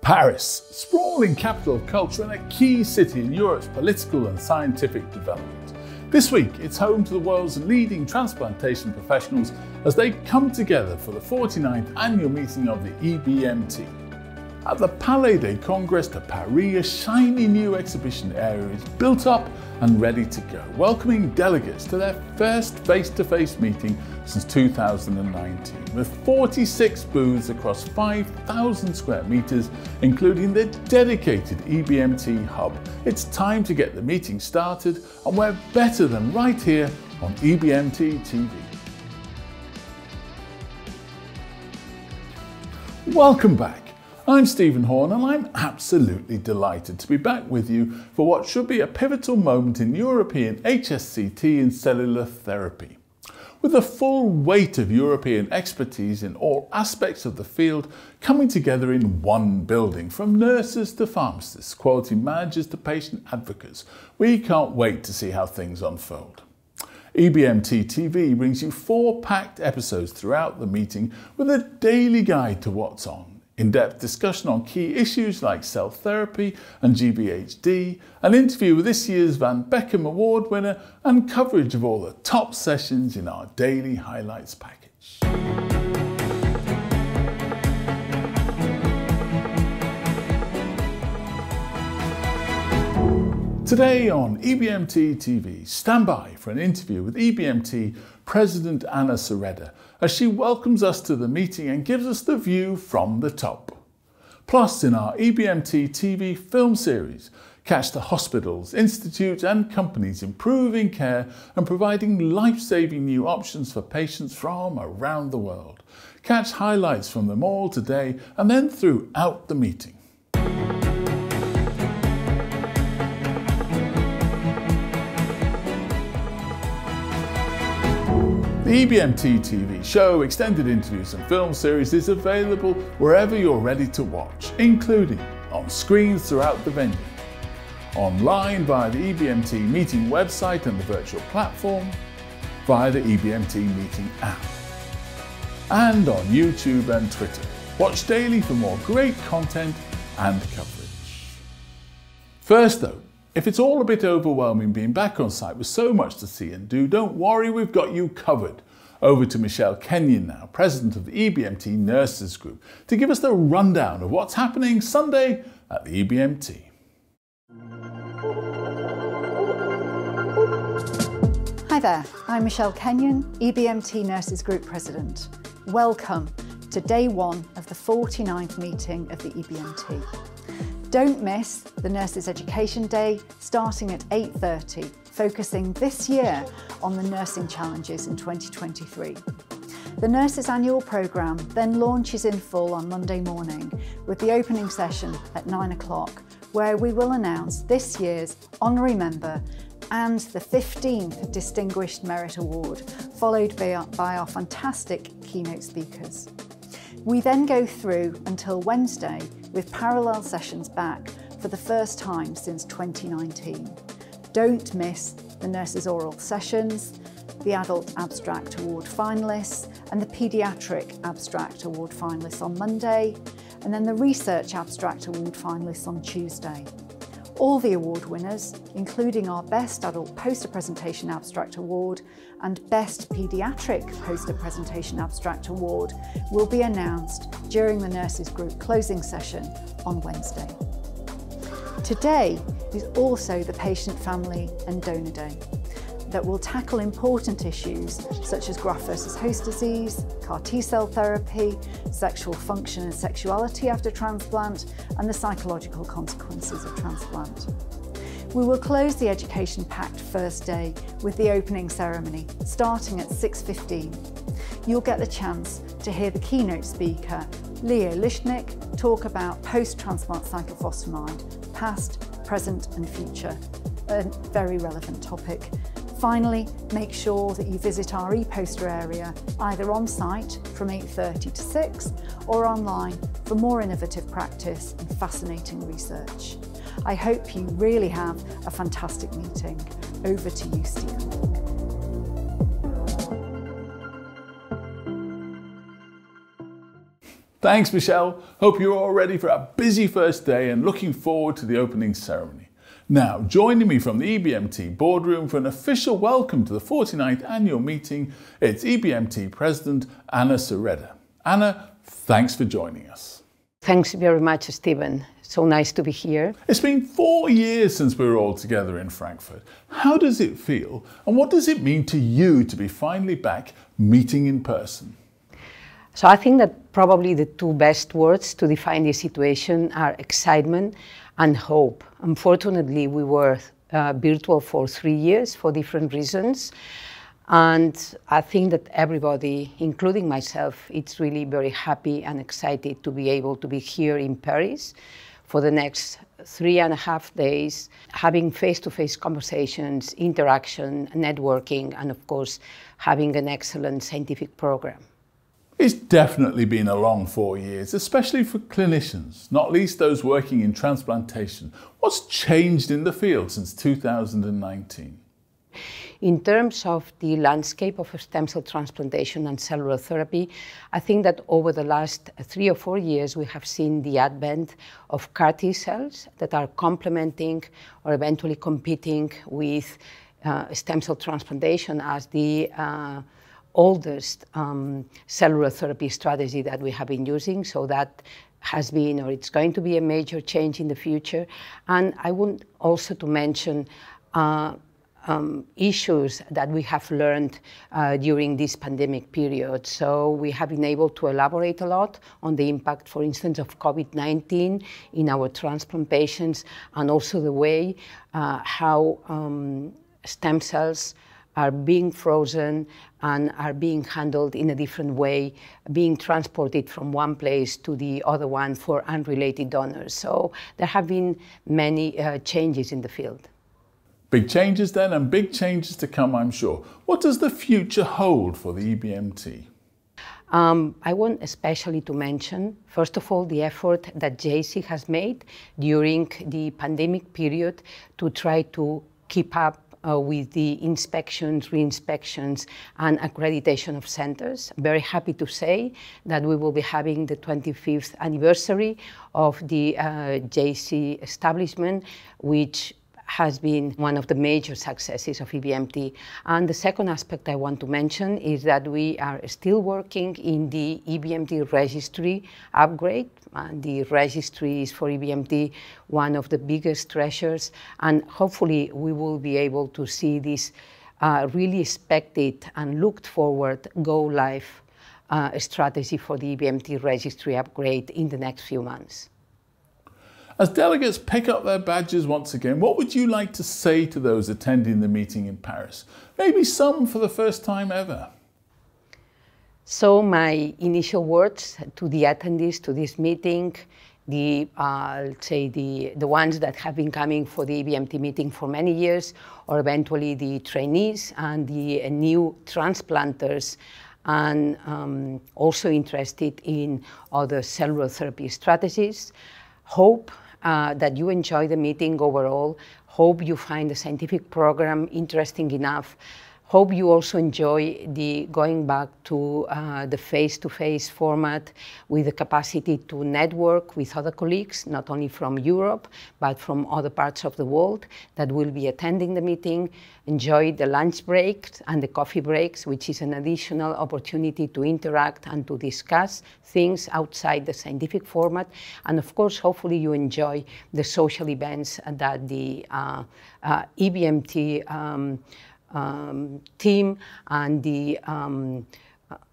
Paris, sprawling capital of culture and a key city in Europe's political and scientific development. This week, it's home to the world's leading transplantation professionals as they come together for the 49th annual meeting of the EBMT. At the Palais des Congrès de Paris, a shiny new exhibition area is built up and ready to go, welcoming delegates to their first face-to-face meeting since 2019, with 46 booths across 5,000 square metres, including the dedicated EBMT hub. It's time to get the meeting started, and we're better than right here on EBMT TV. Welcome back. I'm Stephen Horn and I'm absolutely delighted to be back with you for what should be a pivotal moment in European HSCT and cellular therapy. With the full weight of European expertise in all aspects of the field coming together in one building, from nurses to pharmacists, quality managers to patient advocates, we can't wait to see how things unfold. EBMT TV brings you 4 packed episodes throughout the meeting with a daily guide to what's on. In-depth discussion on key issues like cell therapy and GVHD, an interview with this year's Van Beckham Award winner, and coverage of all the top sessions in our daily highlights package. Today on EBMT TV, stand by for an interview with EBMT President Anna Sureda as she welcomes us to the meeting and gives us the view from the top. Plus, in our EBMT TV film series, catch the hospitals, institutes and companies improving care and providing life-saving new options for patients from around the world. Catch highlights from them all today and then throughout the meeting. The EBMT TV show, extended interviews and film series is available wherever you're ready to watch, including on screens throughout the venue, online via the EBMT meeting website and the virtual platform, via the EBMT meeting app, and on YouTube and Twitter. Watch daily for more great content and coverage. First though, if it's all a bit overwhelming being back on site with so much to see and do, don't worry, we've got you covered. Over to Michelle Kenyon now, President of the EBMT Nurses Group, to give us the rundown of what's happening Sunday at the EBMT. Hi there, I'm Michelle Kenyon, EBMT Nurses Group President. Welcome to day 1 of the 49th meeting of the EBMT. Don't miss the Nurses Education Day starting at 8:30, focusing this year on the nursing challenges in 2023. The Nurses Annual Programme then launches in full on Monday morning with the opening session at 9 o'clock, where we will announce this year's honorary member and the 15th Distinguished Merit Award, followed by our fantastic keynote speakers. We then go through until Wednesday with parallel sessions back for the first time since 2019. Don't miss the Nurses Oral Sessions, the Adult Abstract Award finalists and the Paediatric Abstract Award finalists on Monday, and then the Research Abstract Award finalists on Tuesday. All the award winners, including our Best Adult Poster Presentation Abstract Award and Best Paediatric Poster Presentation Abstract Award, will be announced during the Nurses Group closing session on Wednesday. Today is also the Patient, Family and Donor Day that will tackle important issues such as graft versus host disease, CAR T-cell therapy, sexual function and sexuality after transplant, and the psychological consequences of transplant. We will close the education-packed first day with the opening ceremony, starting at 6:15. You'll get the chance to hear the keynote speaker, Leo Lishnik, talk about post-transplant cyclophosphamide, past, present and future, a very relevant topic. Finally, make sure that you visit our e-poster area either on site from 8:30 to 6 or online for more innovative practice and fascinating research. I hope you really have a fantastic meeting. Over to you, Stephen. Thanks, Michelle. Hope you're all ready for a busy first day and looking forward to the opening ceremony. Now, joining me from the EBMT boardroom for an official welcome to the 49th annual meeting, it's EBMT President Anna Sureda. Anna, thanks for joining us. Thanks very much, Stephen. So nice to be here. It's been 4 years since we were all together in Frankfurt. How does it feel, and what does it mean to you to be finally back meeting in person? So I think that probably the two best words to define this situation are excitement and hope. Unfortunately, we were virtual for 3 years for different reasons. And I think that everybody, including myself, is really very happy and excited to be able to be here in Paris for the next 3.5 days, having face-to-face conversations, interaction, networking, and of course, having an excellent scientific program. It's definitely been a long 4 years, especially for clinicians, not least those working in transplantation. What's changed in the field since 2019? In terms of the landscape of stem cell transplantation and cellular therapy, I think that over the last 3 or 4 years, we have seen the advent of CAR T cells that are complementing or eventually competing with stem cell transplantation as the oldest cellular therapy strategy that we have been using. So that has been, or it's going to be, a major change in the future. And I want also to mention issues that we have learned during this pandemic period. So we have been able to elaborate a lot on the impact, for instance, of COVID-19 in our transplant patients, and also the way how stem cells are being frozen and are being handled in a different way, being transported from one place to the other one for unrelated donors. So there have been many changes in the field. Big changes then, and big changes to come, I'm sure. What does the future hold for the EBMT? I want especially to mention, first of all, the effort that JC has made during the pandemic period to try to keep up with the inspections, re-inspections, and accreditation of centers. Very happy to say that we will be having the 25th anniversary of the JC establishment, which has been one of the major successes of EBMT. And the second aspect I want to mention is that we are still working in the EBMT registry upgrade. And the registry is for EBMT one of the biggest treasures, and hopefully we will be able to see this really expected and looked forward go live strategy for the EBMT registry upgrade in the next few months. As delegates pick up their badges once again, what would you like to say to those attending the meeting in Paris? Maybe some for the first time ever. So my initial words to the attendees to this meeting, I'll say the ones that have been coming for the EBMT meeting for many years, or eventually the trainees and the new transplanters, and also interested in other cellular therapy strategies. Hope that you enjoy the meeting overall. Hope you find the scientific program interesting enough. Hope you also enjoy the going back to the face-to-face format with the capacity to network with other colleagues, not only from Europe, but from other parts of the world that will be attending the meeting. Enjoy the lunch breaks and the coffee breaks, which is an additional opportunity to interact and to discuss things outside the scientific format. And of course, hopefully you enjoy the social events that the EBMT team and the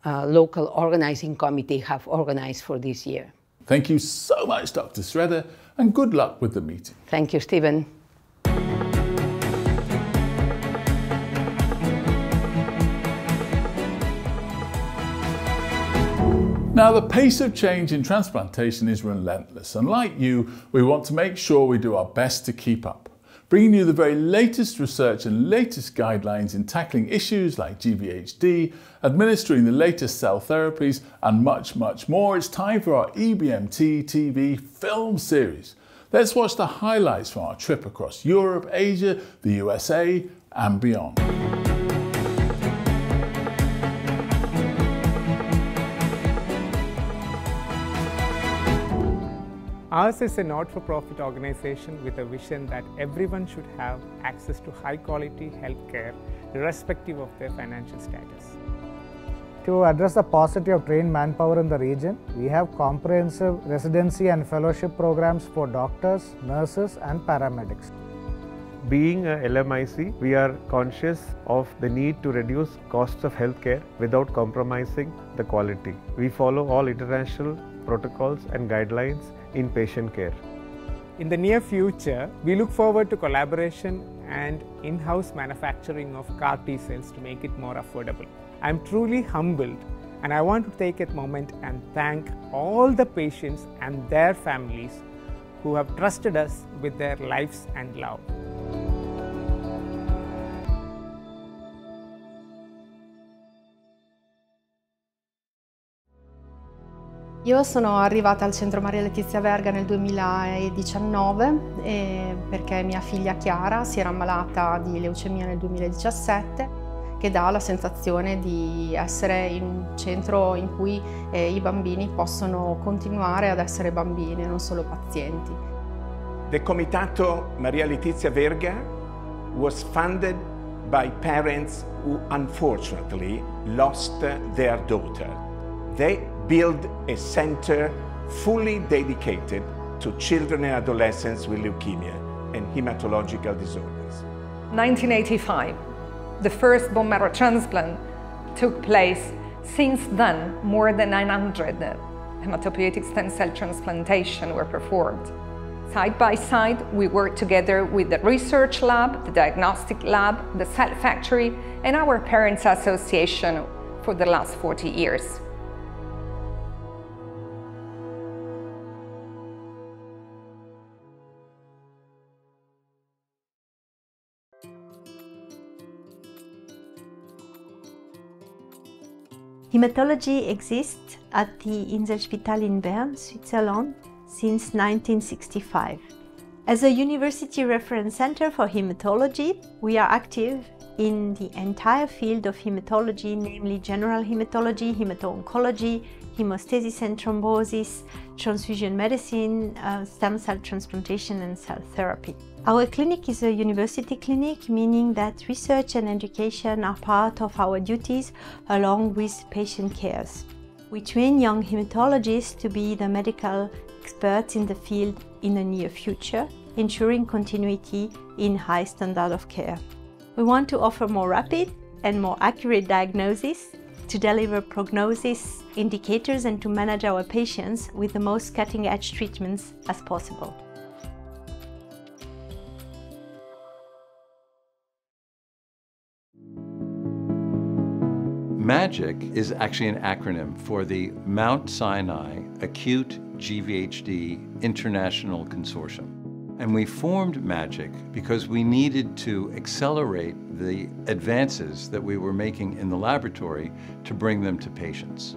local organizing committee have organized for this year. Thank you so much, Dr. Sureda, and good luck with the meeting. Thank you, Stephen. Now, the pace of change in transplantation is relentless, and like you, we want to make sure we do our best to keep up, bringing you the very latest research and latest guidelines in tackling issues like GVHD, administering the latest cell therapies, and much, much more. It's time for our EBMT TV film series. Let's watch the highlights from our trip across Europe, Asia, the USA, and beyond. Ours is a not-for-profit organization with a vision that everyone should have access to high-quality healthcare irrespective of their financial status. To address the paucity of trained manpower in the region, we have comprehensive residency and fellowship programs for doctors, nurses and paramedics. Being a LMIC, we are conscious of the need to reduce costs of healthcare without compromising the quality. We follow all international protocols and guidelines in patient care. In the near future, we look forward to collaboration and in-house manufacturing of CAR T cells to make it more affordable. I am truly humbled, and I want to take a moment and thank all the patients and their families who have trusted us with their lives and love. Io sono arrivata al Centro Maria Letizia Verga nel 2019 perché mia figlia Chiara si era ammalata di leucemia nel 2017, che dà la sensazione di essere in un centro in cui i bambini possono continuare ad essere bambini e non solo pazienti. The Comitato Maria Letizia Verga was funded by parents who unfortunately lost their daughter. They built a center fully dedicated to children and adolescents with leukemia and hematological disorders. 1985, the first bone marrow transplant took place. Since then, more than 900 hematopoietic stem cell transplantation were performed. Side by side, we worked together with the research lab, the diagnostic lab, the cell factory, and our parents' association for the last 40 years. Hematology exists at the Inselspital in Bern, Switzerland, since 1965. As a university reference center for hematology, we are active in the entire field of hematology, namely general hematology, hemato-oncology, hemostasis and thrombosis, transfusion medicine, stem cell transplantation and cell therapy. Our clinic is a university clinic, meaning that research and education are part of our duties along with patient cares. We train young hematologists to be the medical experts in the field in the near future, ensuring continuity in high standard of care. We want to offer more rapid and more accurate diagnosis, to deliver prognosis indicators and to manage our patients with the most cutting-edge treatments as possible. MAGIC is actually an acronym for the Mount Sinai Acute GVHD International Consortium. And we formed MAGIC because we needed to accelerate the advances that we were making in the laboratory to bring them to patients.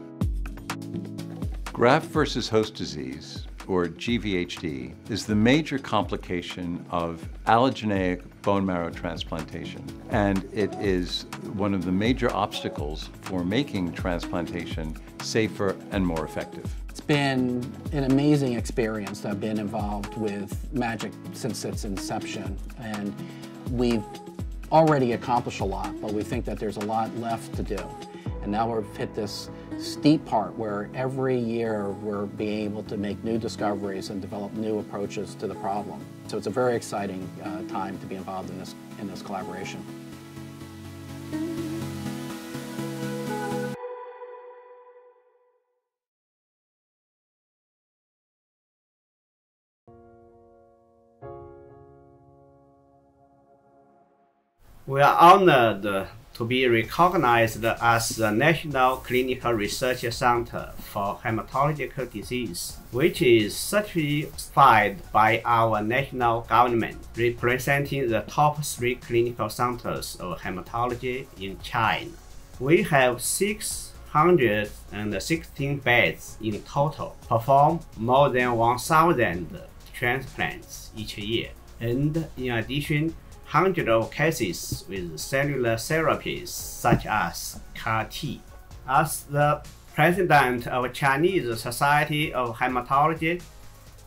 Graft versus host disease, or GVHD, is the major complication of allogeneic bone marrow transplantation. And it is one of the major obstacles for making transplantation safer and more effective. It's been an amazing experience. I've been involved with MAGIC since its inception, and we've already accomplished a lot, but we think that there's a lot left to do. And now we've hit this steep part where every year we're being able to make new discoveries and develop new approaches to the problem. So it's a very exciting time to be involved in this collaboration. We are honored to be recognized as the National Clinical Research Center for Hematological Disease, which is certified by our national government, representing the top 3 clinical centers of hematology in China. We have 616 beds in total, perform more than 1,000 transplants each year, and in addition, hundreds of cases with cellular therapies such as CAR T. As the president of Chinese Society of Hematology,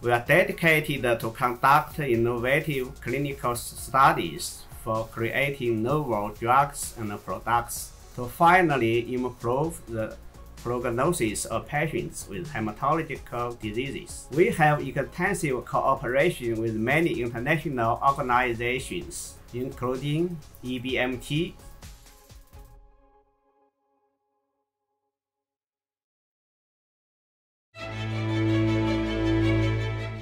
We are dedicated to conduct innovative clinical studies for creating novel drugs and products to finally improve the prognosis of patients with hematological diseases. We have extensive cooperation with many international organizations, including EBMT,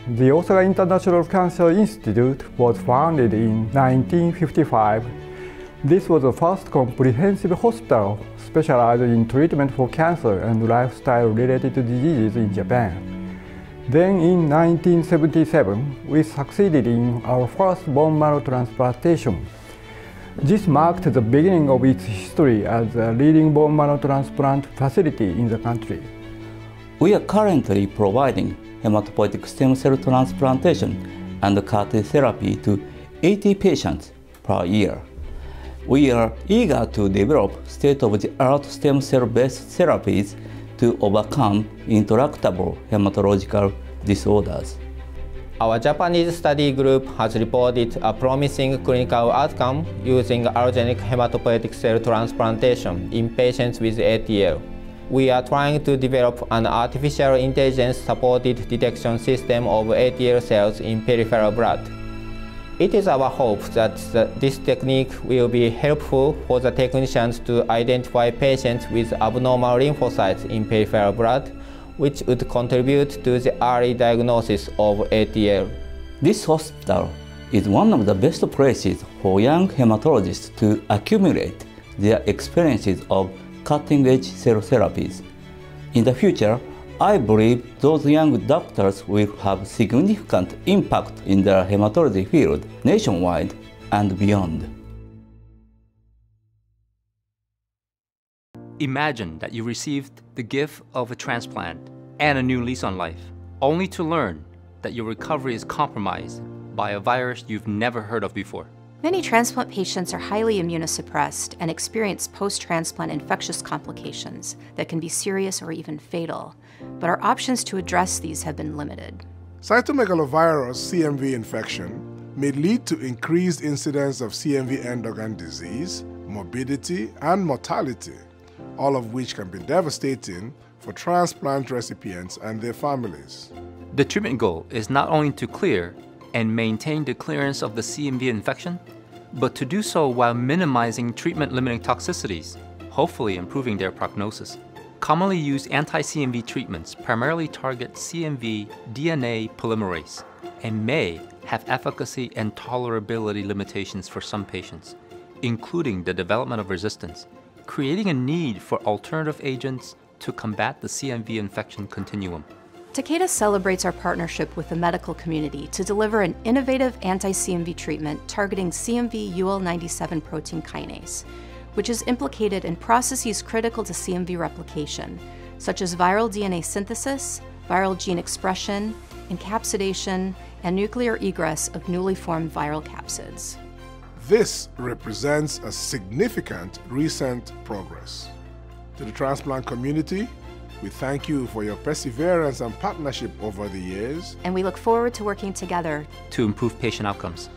The Osaka International Cancer Institute was founded in 1955. This was the first comprehensive hospital specialized in treatment for cancer and lifestyle-related diseases in Japan. Then in 1977, we succeeded in our first bone marrow transplantation. This marked the beginning of its history as a leading bone marrow transplant facility in the country. We are currently providing hematopoietic stem cell transplantation and CAR-T therapy to 80 patients per year. We are eager to develop state-of-the-art stem cell-based therapies to overcome intractable hematological disorders. Our Japanese study group has reported a promising clinical outcome using allogeneic hematopoietic cell transplantation in patients with ATL. We are trying to develop an artificial intelligence-supported detection system of ATL cells in peripheral blood. It is our hope that this technique will be helpful for the technicians to identify patients with abnormal lymphocytes in peripheral blood, which would contribute to the early diagnosis of ATL. This hospital is one of the best places for young hematologists to accumulate their experiences of cutting-edge cell therapies. In the future, I believe those young doctors will have significant impact in the hematology field nationwide and beyond. Imagine that you received the gift of a transplant and a new lease on life, only to learn that your recovery is compromised by a virus you've never heard of before. Many transplant patients are highly immunosuppressed and experience post-transplant infectious complications that can be serious or even fatal, but our options to address these have been limited. Cytomegalovirus CMV infection may lead to increased incidence of CMV end-organ disease, morbidity, and mortality, all of which can be devastating for transplant recipients and their families. The treatment goal is not only to clear and maintain the clearance of the CMV infection, but to do so while minimizing treatment-limiting toxicities, hopefully improving their prognosis. Commonly used anti-CMV treatments primarily target CMV DNA polymerase and may have efficacy and tolerability limitations for some patients, including the development of resistance, creating a need for alternative agents to combat the CMV infection continuum. Takeda celebrates our partnership with the medical community to deliver an innovative anti-CMV treatment targeting CMV UL97 protein kinase, which is implicated in processes critical to CMV replication, such as viral DNA synthesis, viral gene expression, encapsulation, and nuclear egress of newly formed viral capsids. This represents a significant recent progress. To the transplant community, we thank you for your perseverance and partnership over the years. And we look forward to working together to improve patient outcomes.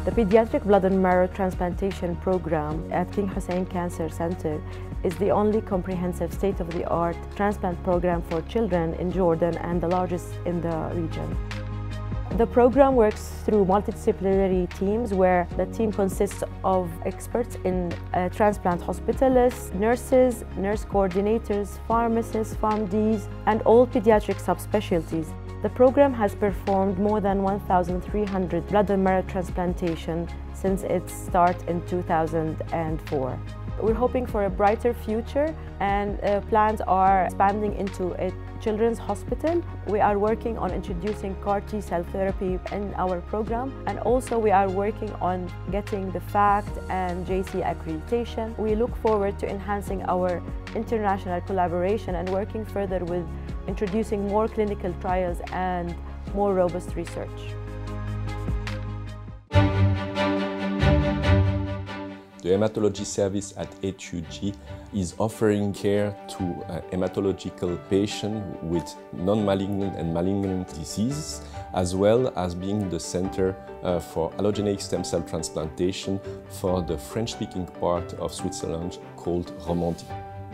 The Pediatric Blood and Marrow Transplantation Program at King Hussein Cancer Center is the only comprehensive state-of-the-art transplant program for children in Jordan and the largest in the region. The program works through multidisciplinary teams where the team consists of experts in transplant hospitalists, nurses, nurse coordinators, pharmacists, PharmDs, and all pediatric subspecialties. The program has performed more than 1,300 blood and marrow transplantation since its start in 2004. We're hoping for a brighter future, and plans are expanding into a children's hospital. We are working on introducing CAR-T cell therapy in our program, and also we are working on getting the FACT and JC accreditation. We look forward to enhancing our international collaboration and working further with introducing more clinical trials and more robust research. The hematology service at HUG is offering care to hematological patients with non-malignant and malignant diseases, as well as being the center for allogeneic stem cell transplantation for the French-speaking part of Switzerland called Romandie.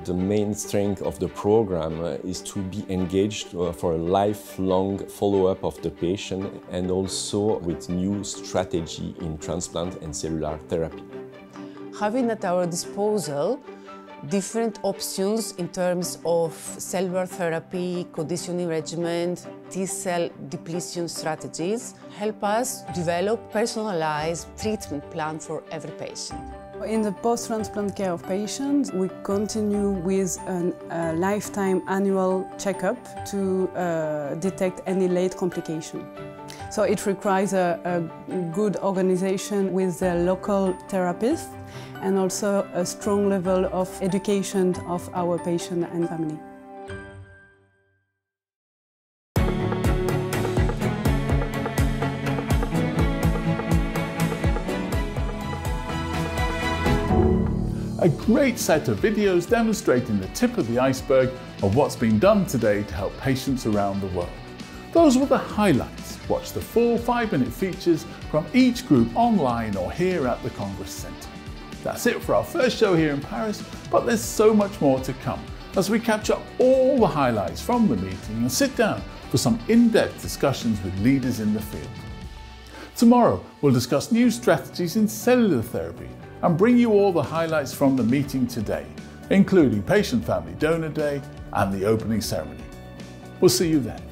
The main strength of the program is to be engaged for a lifelong follow-up of the patient and also with new strategy in transplant and cellular therapy. Having at our disposal different options in terms of cellular therapy, conditioning regimen, T-cell depletion strategies help us develop personalized treatment plan for every patient. In the post-transplant care of patients, we continue with a lifetime annual checkup to detect any late complication. So it requires a good organization with the local therapist and also a strong level of education of our patient and family. A great set of videos demonstrating the tip of the iceberg of what's been done today to help patients around the world. Those were the highlights. Watch the full 5-minute features from each group online or here at the Congress Centre. That's it for our first show here in Paris, but there's so much more to come as we capture all the highlights from the meeting and sit down for some in-depth discussions with leaders in the field. Tomorrow, we'll discuss new strategies in cellular therapy and bring you all the highlights from the meeting today, including Patient Family Donor Day and the opening ceremony. We'll see you then.